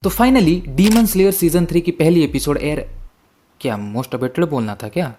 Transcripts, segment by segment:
तो finally demon slayer season 3 की पहली एपिसोड एयर, क्या मोस्ट अवेटेड बोलना था क्या?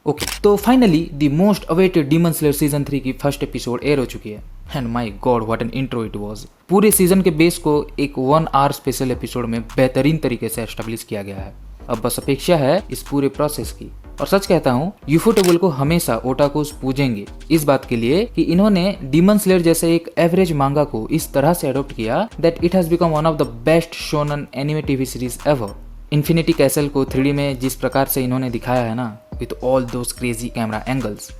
ओके, तो finally the most awaited demon slayer season 3 की फर्स्ट एपिसोड एयर हो चुकी है। And my God what an intro it was. पूरे सीजन के बेस को एक 1 आवर स्पेशल एपिसोड में बेहतरीन तरीके से एस्टेब्लिश किया गया है। अब बस अपेक्षा है इस पूरे प्रोसेस की। और सच कहता हूँ, यूफोटेबल को हमेशा ओटाकुस पूजेंगे इस बात के लिए कि इन्होंने डीमन स्लेयर जैसे एक एवरेज मांगा को इस तरह से अडॉप्ट किया that it has become one of the best shonen anime TV series ever. Infinity castle को 3D में जिस प्रकार से इन्होंने दिखाया है ना, with all those crazy camera angles,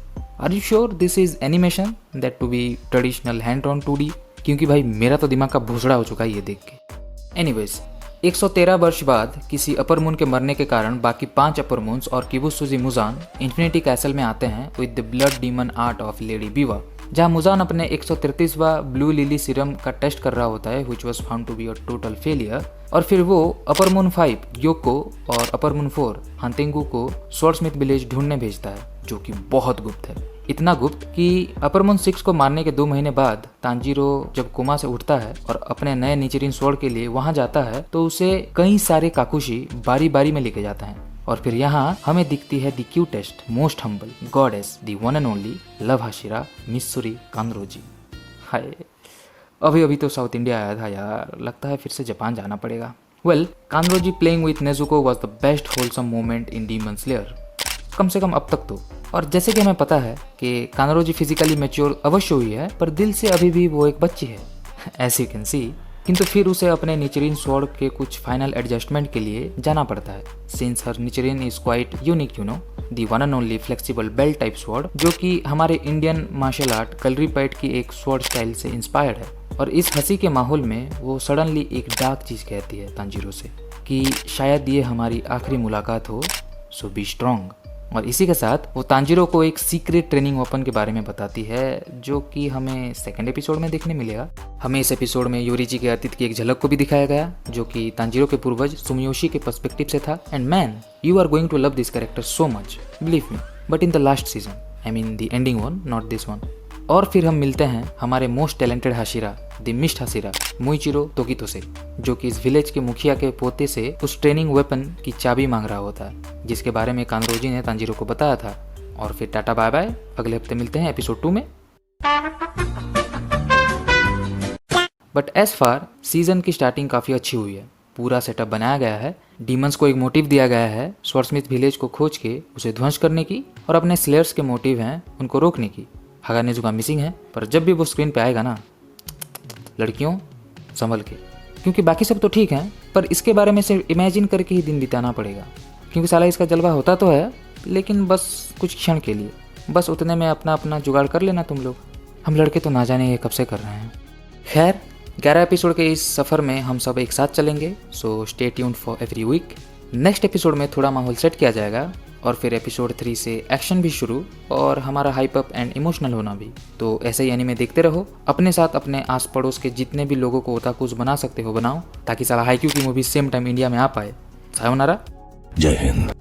are you sure this is animation that to be traditional hand on 2D? क्योंकि भाई मेरा तो दिमाग का भूसड़ा हो चुका है ये देख के। एनीवेज, 113 वर्ष बाद किसी अपर मून के मरने के कारण बाकी 5 अपर मून्स और किबुत्सुजी मुजान इन्फिनिटी कैसल में आते हैं with the blood demon art of lady बीवा, जहां मुजान अपने 133वां ब्लू लिली सीरम का टेस्ट कर रहा होता है which was found to be a total failure. और फिर वो अपर मून 5 योको और अपर मून 4 हंतेंगू को स्वॉर्डस्मिथ विलेज ढूंढने भेजता है, जो कि बहुत गुप्त है। इतना गुप्त कि अपर मून 6 को मारने के 2 महीने बाद तांजीरो जब कोमा से उठता है और अपने नए निचिरिन स्वॉर्ड के लिए वहां जाता है तो उसे कई सारे काकुशी बारी बारी में लेके जाता है। और फिर यहाँ हमें दिखती है the cutest most humble goddess the one and only love hashira Mitsuri Kanroji. Hi, अभी तो साउथ इंडिया आया था यार, लगता है फिर से जापान जाना पड़ेगा। Well, Kanroji playing with Nezuko was the best wholesome moment in demon slayer, कम से कम अब तक तो। और जैसे कि हमें पता है कि कांद्रोजी फिजिकली मैच्योर अवश्य हुई है, पर दिल से अभी भी वो एक बच्ची है एज यू कैन सी। किंतु फिर उसे अपने निचरिन स्वॉर्ड के कुछ फाइनल एडजस्टमेंट के लिए जाना पड़ता है, since her Nichirin is quite unique, you know, the one and only flexible belt type sword, जो कि हमारे Indian martial art Kalaripayattu की एक स्वॉर्ड स्टाइल से इंस्पायर्ड है। और इस हंसी के माहौल में वो सडनली एक डार्क चीज कहती है तांजीरो से कि शायद ये हमारी आखिरी मुलाकात हो, सो बी स्ट्रॉन्ग। और इसी के साथ वो तांजीरो को एक सीक्रेट ट्रेनिंग वेपन के बारे में बताती है, जो कि हमें सेकंड एपिसोड में देखने मिलेगा। हमें इस एपिसोड में योरिची के अतीत की एक झलक को भी दिखाया गया, जो कि तांजीरो के पूर्वज सुमियोशी के पर्सपेक्टिव से था। And man, you are going to love this character so much, believe me, but in the last season, I mean the ending one, not this one. और फिर हम मिलते हैं हमारे most talented hashira, the mist hashira Muichiro Tokito से, जो कि इस विलेज के मुखिया के पोते से उस ट्रेनिंग वेपन की चाबी मांग रहा होता है, जिसके बारे में कांद्रोजी ने तांजीरो को बताया था। और फिर टाटा बाय बाय, अगले हफ्ते मिलते हैं एपिसोड 2 में। बट एज फार सीजन की स्टार्टिंग काफ़ी अच्छी हुई है, पूरा सेटअप बनाया गया है, डीमंस को एक मोटिव दिया गया है स्वॉर्डस्मिथ विलेज को खोज के उसे ध्वंस करने की, और अपने स्लेयर्स के मोटिव हैं उनको रोकने की। हागानेजुका मिसिंग है, पर जब भी वो स्क्रीन पे आएगा ना, लड़कियों संभल के, क्योंकि बाकी सब तो ठीक है, पर इसके बारे में सिर्फ इमेजिन करके ही दिन बिताना पड़ेगा, क्योंकि साला इसका जलवा होता तो है, लेकिन बस कुछ क्षण के लिए, बस उतने में अपना अपना जुगाड़ कर लेना तुम लोग। हम लड़के तो ना जाने ये कब से कर रहे हैं। खैर, 11 एपिसोड के इस सफ़र में हम सब एक साथ चलेंगे, so stay tuned for every week. Next episode में थोड़ा माहौल सेट किया जाएगा, और फिर एपिसोड 3 से एक्शन भी शुरू, और हमारा हाइप अप एंड इमोशनल होना भी। तो ऐसे ही एनीमे देखते रहो, अपने साथ अपने आस पड़ोस के जितने भी लोगों को ओताकुस बना सकते हो बनाओ, ताकि साला हाईक्यू की मूवी सेम टाइम इंडिया में आ पाए। सायोनारा, जय हिंद।